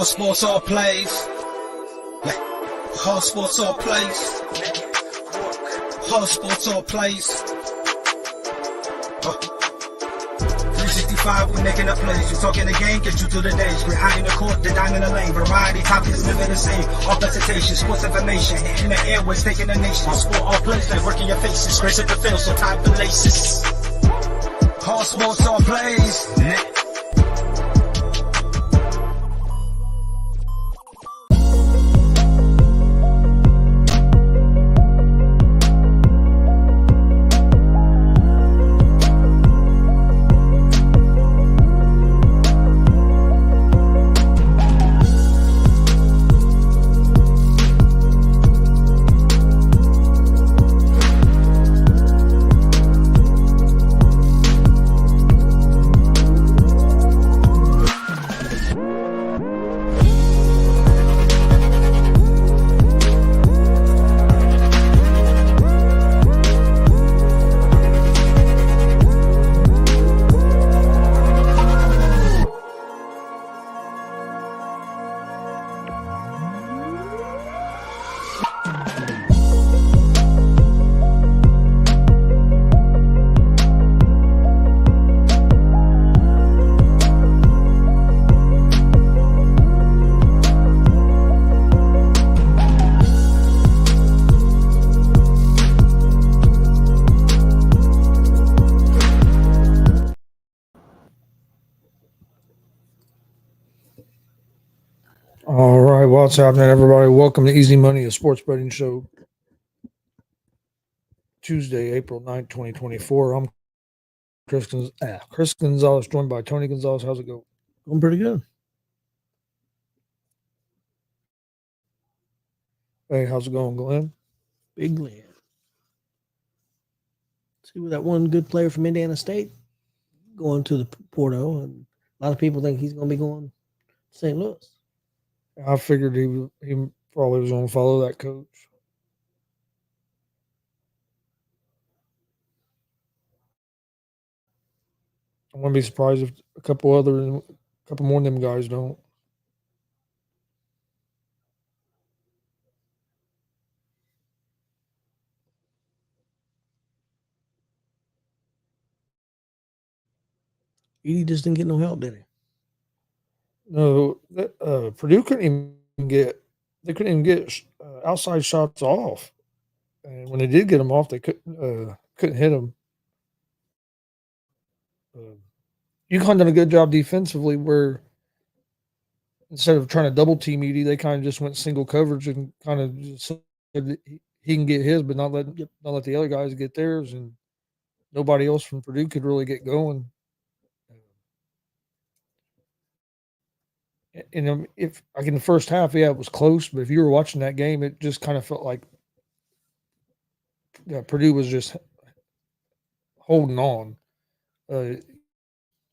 Hard sports all plays. Hard sports all plays. Hard sports all plays. 365, we making a plays. You talking the game, get you through the days. We're high in the court, the dime in the lane. Variety, topics, living the same. All presentation, sports information. In the airways, taking the nation. Hard sport all plays, like working your faces. Grace at the field, so tie the laces. Hard sports all plays. All right, what's happening, everybody? Welcome to Easy Money, a sports betting show. Tuesday, April 9th, 2024. I'm Chris Gonzalez, joined by Tony Gonzalez. How's it go? Going pretty good. Hey, how's it going, Glenn? Big Glenn. See, with that one good player from Indiana State going to the Porto, and a lot of people think he's going to be going to St. Louis. I figured he probably was going to follow that coach. I wouldn't be surprised if a couple more of them guys don't. He just didn't get no help, did he? No, Purdue couldn't even get outside shots off, and when they did get them off, they couldn't hit them. UConn done a good job defensively, where instead of trying to double team Edie, they kind of just went single coverage and kind of just said that he can get his, but not let the other guys get theirs, and nobody else from Purdue could really get going. And if like in the first half, yeah, it was close, but if you were watching that game, it just kind of felt like Purdue was just holding on. I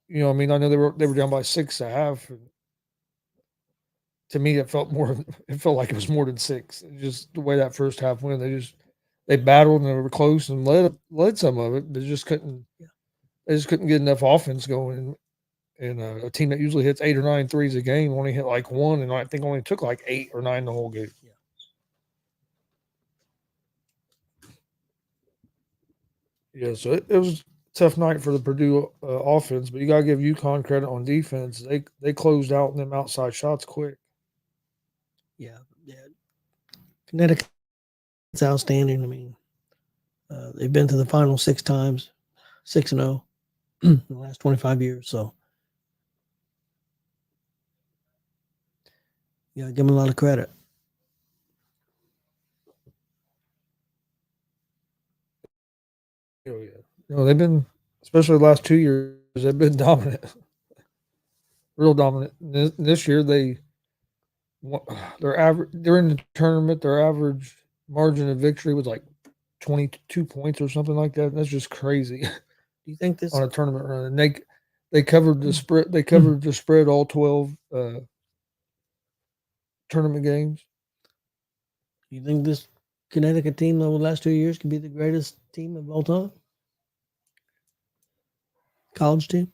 mean, I know they were down by 6 at half. And to me, it felt like it was more than 6. Just the way that first half went, they battled and they were close and led some of it, but they just couldn't get enough offense going. And a team that usually hits 8 or 9 threes a game only hit like 1, and I think only took like 8 or 9 the whole game. Yeah, so it was a tough night for the Purdue offense, but you got to give UConn credit on defense. They closed out them outside shots quick. Yeah. Connecticut's outstanding. I mean, they've been to the final 6 times, 6-0 in the last 25 years. So, yeah, give them a lot of credit. Oh yeah, they've been, especially the last 2 years, they've been dominant, real dominant. This year they're in the tournament. Their average margin of victory was like 22 points or something like that. That's just crazy. Do you think this on a tournament run? And they covered the spread. They covered the spread all 12 tournament games. You think this Connecticut team over the last 2 years could be the greatest team of all time? College team?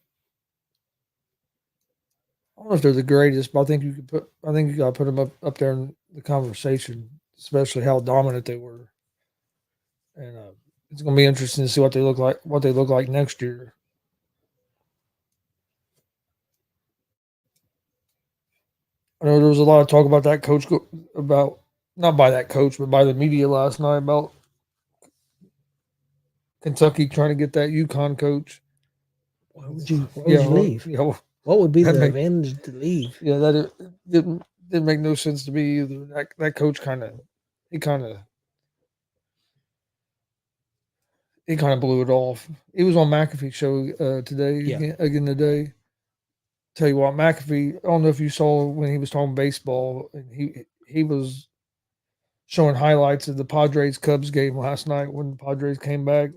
I don't know if they're the greatest, but I think you got to put them up there in the conversation, especially how dominant they were. And it's going to be interesting to see what they look like next year. I know there was a lot of talk about that coach about not by that coach, but by the media last night about Kentucky trying to get that UConn coach. Why would you leave? Yeah, what would be the advantage to leave? Yeah, that it didn't make no sense to me either. That coach kind of blew it off. He was on McAfee's show today again today. Tell you what, McAfee. I don't know if you saw when he was talking baseball, and he was showing highlights of the Padres Cubs game last night when the Padres came back,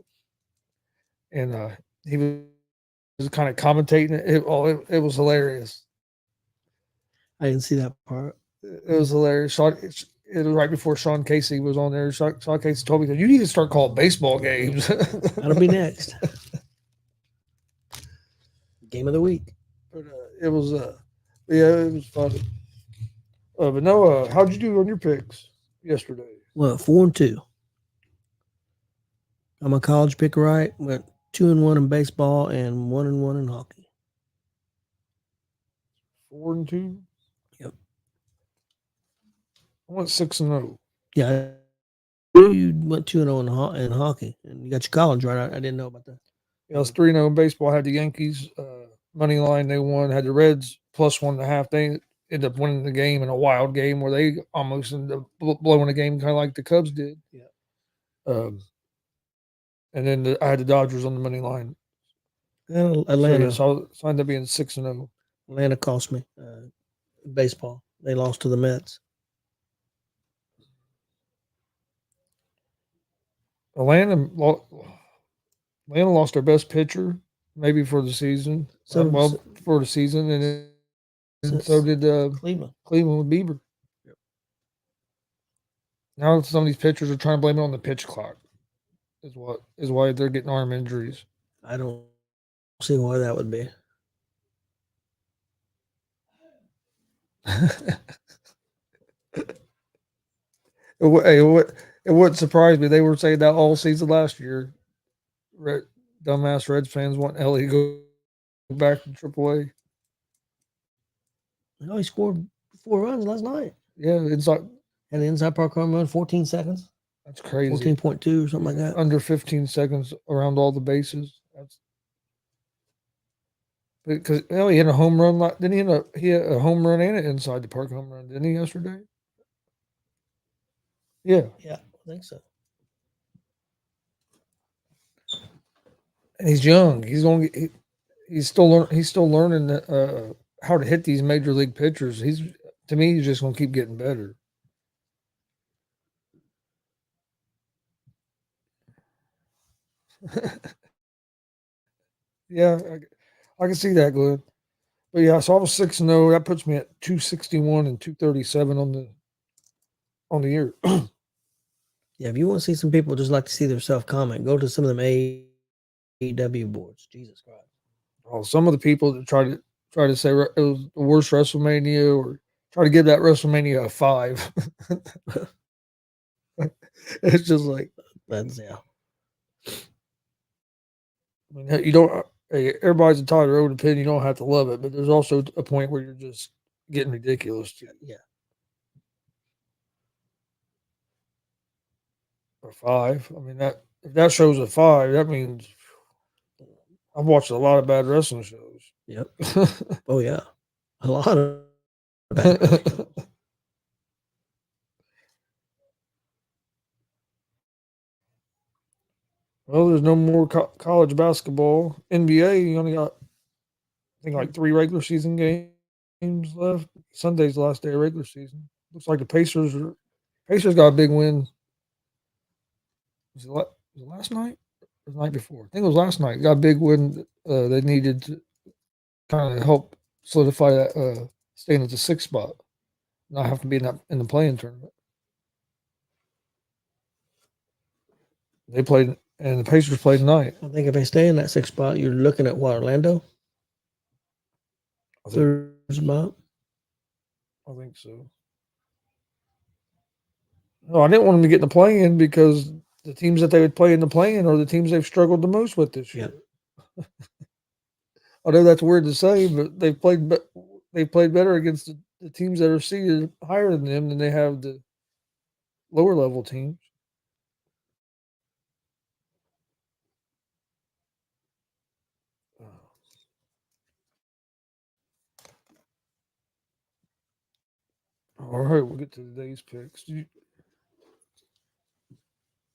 and he was kind of commentating it. It was hilarious. I didn't see that part. It was hilarious. It was right before Sean Casey was on there. Sean Casey told me, "You need to start calling baseball games." That'll be next. Game of the week. But it was it was fun. But no, how'd you do on your picks yesterday? Well, 4-2. I'm a college pick right. Went 2-1 in baseball and 1-1 in hockey. 4-2. Yep. I went 6-0. Yeah, you went 2-0 in hockey, and you got your college right. I didn't know about that. Yeah, I was 3-0 in baseball. I had the Yankees money line. They won. Had the Reds plus 1.5. They ended up winning the game in a wild game where they almost ended up blowing the game, kind of like the Cubs did. Yeah. And then I had the Dodgers on the money line. Atlanta. So I ended up being 6-0. Atlanta cost me baseball. They lost to the Mets. Atlanta lost their best pitcher, maybe for the season. For the season, and so did Cleveland with Bieber. Yep. Now some of these pitchers are trying to blame it on the pitch clock. Is why they're getting arm injuries. I don't see why that would be. It wouldn't surprise me. They were saying that all season last year. Dumbass Reds fans want Ellie to go back to AAA. No, he scored 4 runs last night. Yeah, inside. And the inside park home run, 14 seconds. That's crazy. 14.2 or something like that. Under 15 seconds around all the bases. Because he hit a home run. Didn't he hit a home run and an inside the park home run? Didn't he yesterday? Yeah. Yeah, I think so. And he's young. He's still learning how to hit these major league pitchers. He's just going to keep getting better. Yeah, I can see that, Glenn. But yeah, so I was 6-0. That puts me at 261 and 237 on the year. Yeah, if you want to see some people just like to see themselves comment, go to some of them AEW boards. Jesus Christ. Oh, some of the people that try to say it was the worst WrestleMania or try to give that WrestleMania a 5. It's just like that's yeah. I mean, you don't. Everybody's entitled to their own opinion. You don't have to love it, but there's also a point where you're just getting ridiculous. Yeah. A 5. I mean if that show's a 5, that means I've watched a lot of bad wrestling shows. Yep. Oh yeah, a lot of bad wrestling shows. Well, there's no more college basketball. NBA, you only got, I think, like 3 regular season games left. Sunday's the last day of regular season. Looks like the Pacers got a big win. Was it last night or the night before? I think it was last night. Got a big win. They needed to kind of help solidify that staying at the 6th spot. Not have to be in the playing tournament. They played, and the Pacers played tonight. I think if they stay in that 6th spot, you're looking at what, Orlando? 3 about? I think so. No, I didn't want them to get in the play-in because the teams that they would play in the play-in are the teams they've struggled the most with this year. Yep. I know that's weird to say, but they've played better against the teams that are seated higher than them than they have the lower level teams. All right, we'll get to today's picks.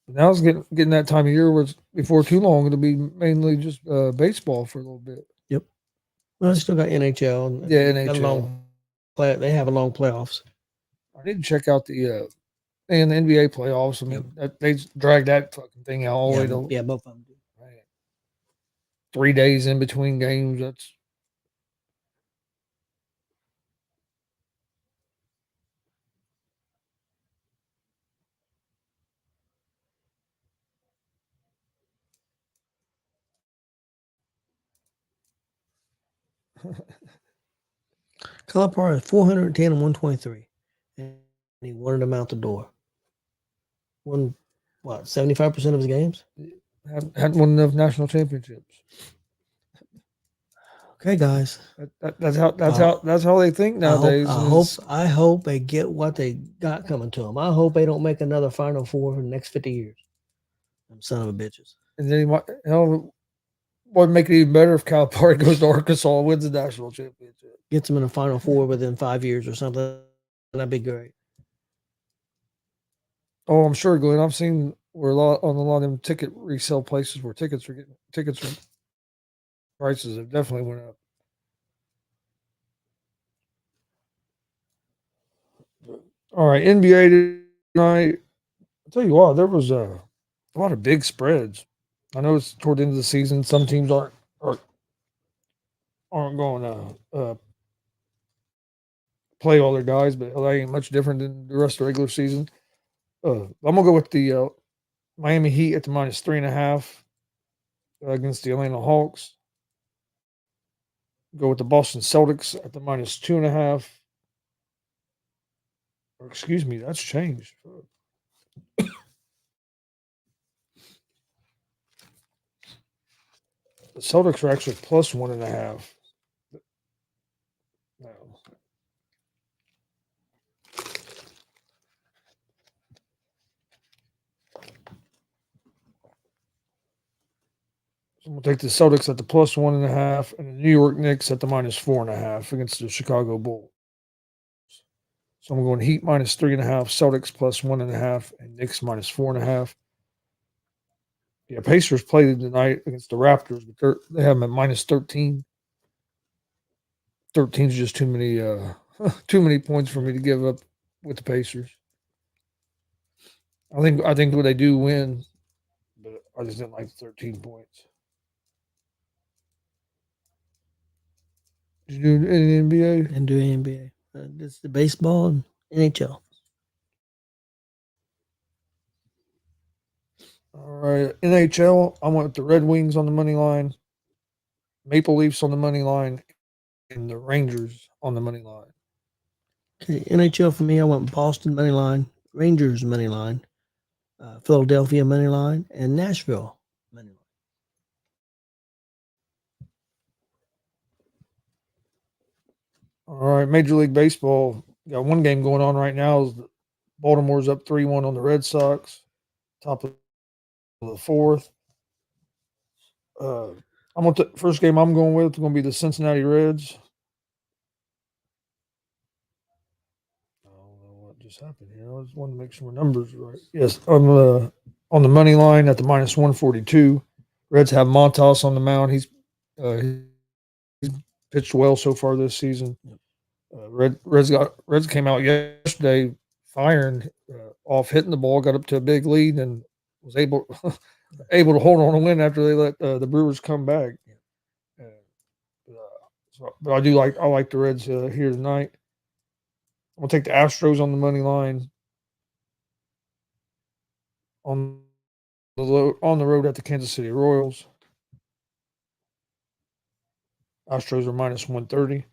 Now it's getting that time of year where before too long it'll be mainly just baseball for a little bit. Yep. Well, they still got NHL. And Yeah, got a NHL. long they have a long playoffs. I need to check out the NBA playoffs. I mean, they dragged that fucking thing out all the way to both of them do. 3 days in between games. That's Calipari is 410 and 123. And he wanted them out the door. Won, 75% of his games? hadn't won enough national championships. Okay, guys. That's how they think nowadays. I hope they get what they got coming to them. I hope they don't make another Final Four for the next 50 years. Them son of a bitches. And then would make it even better if Calipari goes to Arkansas and wins the national championship. Gets them in the Final Four within 5 years or something. That'd be great. Oh, I'm sure, Glenn. I've seen where a lot of them ticket resale places where tickets prices have definitely went up. All right, NBA tonight. I'll tell you what, there was a lot of big spreads. I know it's toward the end of the season. Some teams aren't going to play all their guys, but that ain't much different than the rest of the regular season. I'm gonna go with the Miami Heat at the -3.5 against the Atlanta Hawks. Go with the Boston Celtics at the -2.5. Or excuse me, that's changed. The Celtics are actually +1.5. No. So we'll take the Celtics at the +1.5 and the New York Knicks at the -4.5 against the Chicago Bulls. So I'm going Heat -3.5, Celtics +1.5, and Knicks -4.5. Yeah, Pacers played tonight against the Raptors, but they have them at -13. 13 is just too many too many points for me to give up with the Pacers. I think they do win, but I just didn't like the 13 points. Did you do any NBA? And do NBA. It's the baseball and NHL. All right, NHL. I went with the Red Wings on the money line, Maple Leafs on the money line, and the Rangers on the money line. Okay, NHL for me, I went Boston money line, Rangers money line, Philadelphia money line, and Nashville money line. All right, Major League Baseball. Got one game going on right now. Is Baltimore's up 3-1 on the Red Sox, top of the fourth. First game I'm going with is going to be the Cincinnati Reds. I don't know what just happened here. I just wanted to make sure my numbers are right. Yes, on the money line at the -142. Reds have Montas on the mound. He's pitched well so far this season. Reds came out yesterday firing off, hitting the ball, got up to a big lead, and was able to hold on and win after they let the Brewers come back. But I like the Reds here tonight. I'm gonna take the Astros on the money line on the road at the Kansas City Royals. Astros are -130.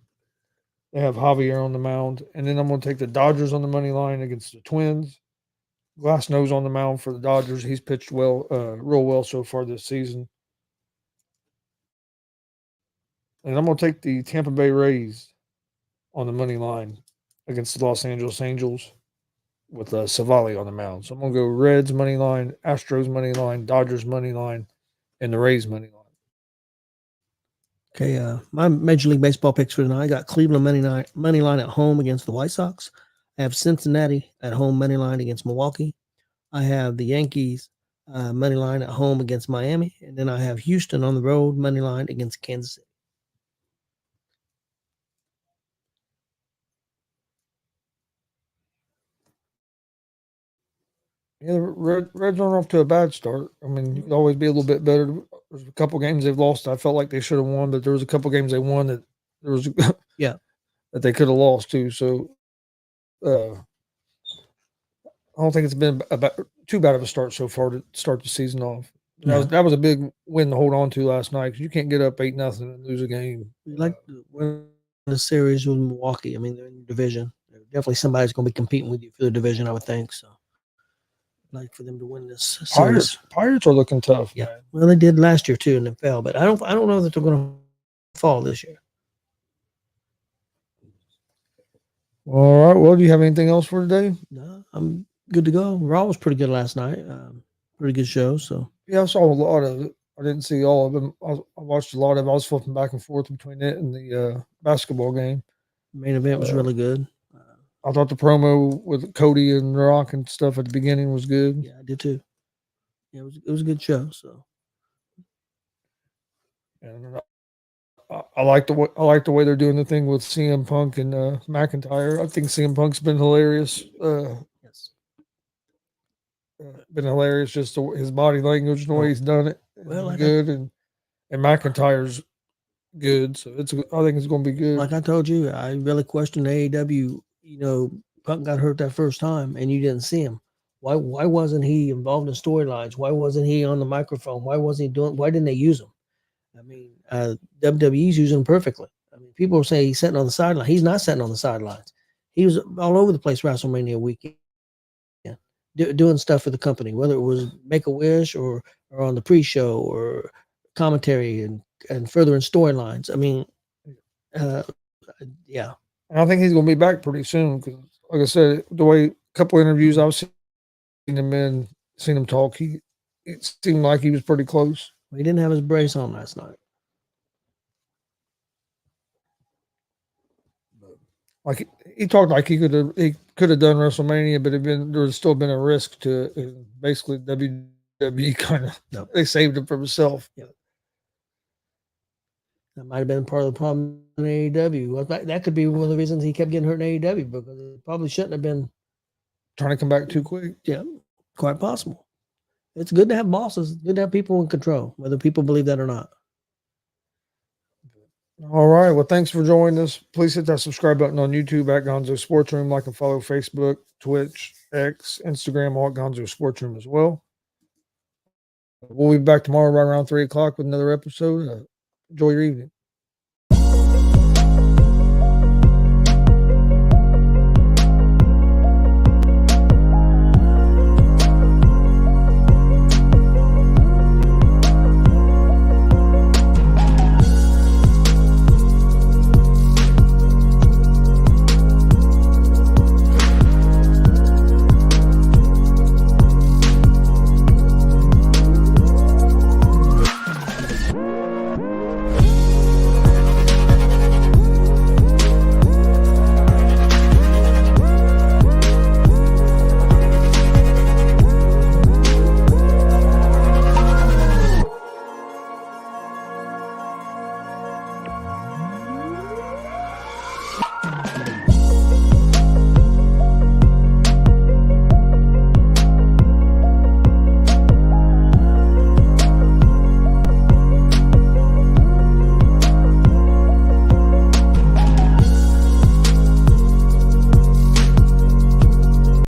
They have Javier on the mound. And then I'm going to take the Dodgers on the money line against the Twins. Glass nose on the mound for the Dodgers. He's pitched well, real well so far this season. And I'm going to take the Tampa Bay Rays on the money line against the Los Angeles Angels with Savali on the mound. So I'm going to go Reds money line, Astros money line, Dodgers money line, and the Rays money line. Okay, my Major League Baseball picks for tonight. I got Cleveland money line at home against the White Sox. I have Cincinnati at home money line against Milwaukee. I have the Yankees money line at home against Miami, and then I have Houston on the road money line against Kansas City. Yeah, the Reds aren't off to a bad start. I mean, you could always be a little bit better. There's a couple games they've lost. I felt like they should have won, but there was a couple games they won that there was Yeah. that they could have lost too. So I don't think it's been too bad of a start so far to start the season off. That was a big win to hold on to last night because you can't get up 8-0 and lose a game. We like to win the series with Milwaukee. I mean, they're in the division. Definitely somebody's going to be competing with you for the division, I would think. So, I'd like for them to win this series. Pirates are looking tough. Yeah, Man. well, they did last year too, and they fell. But I don't know that they're going to fall this year. All right. Well, do you have anything else for today? No, I'm good to go. Raw was pretty good last night. Pretty good show. So yeah, I saw a lot of it. I didn't see all of them. I watched a lot of it. I was flipping back and forth between it and the basketball game. Main event was really good. I thought the promo with Cody and Rock and stuff at the beginning was good. Yeah, I did too. Yeah, it was a good show. So, and I like the way they're doing the thing with CM Punk and McIntyre. I think CM Punk's been hilarious. yes, been hilarious. Just his body language, the way he's done it. Well, good, and McIntyre's good. So I think it's going to be good. Like I told you, I really questioned AEW. You know, Punk got hurt that first time, and you didn't see him. Why wasn't he involved in storylines? Why wasn't he on the microphone? Why didn't they use him? I mean, WWE's using him perfectly. I mean, people are saying he's sitting on the sideline. He's not sitting on the sidelines. He was all over the place WrestleMania weekend, doing stuff for the company, whether it was Make-A-Wish or on the pre-show or commentary and furthering storylines. I mean, yeah. And I think he's going to be back pretty soon because, like I said, the way a couple interviews I've seen him talk, it seemed like he was pretty close. He didn't have his brace on last night. Like he talked like he could have done WrestleMania, but there would still been a risk to it. Basically WWE kind of they saved him from himself. Yeah. That might have been part of the problem in AEW. Well, that could be one of the reasons he kept getting hurt in AEW because it probably shouldn't have been trying to come back too quick. Yeah, quite possible. It's good to have bosses. Good to have people in control, whether people believe that or not. All right. Well, thanks for joining us. Please hit that subscribe button on YouTube at Gonzo Sports Room. Like and follow Facebook, Twitch, X, Instagram, all at Gonzo Sports Room as well. We'll be back tomorrow right around 3 o'clock with another episode. Enjoy your evening.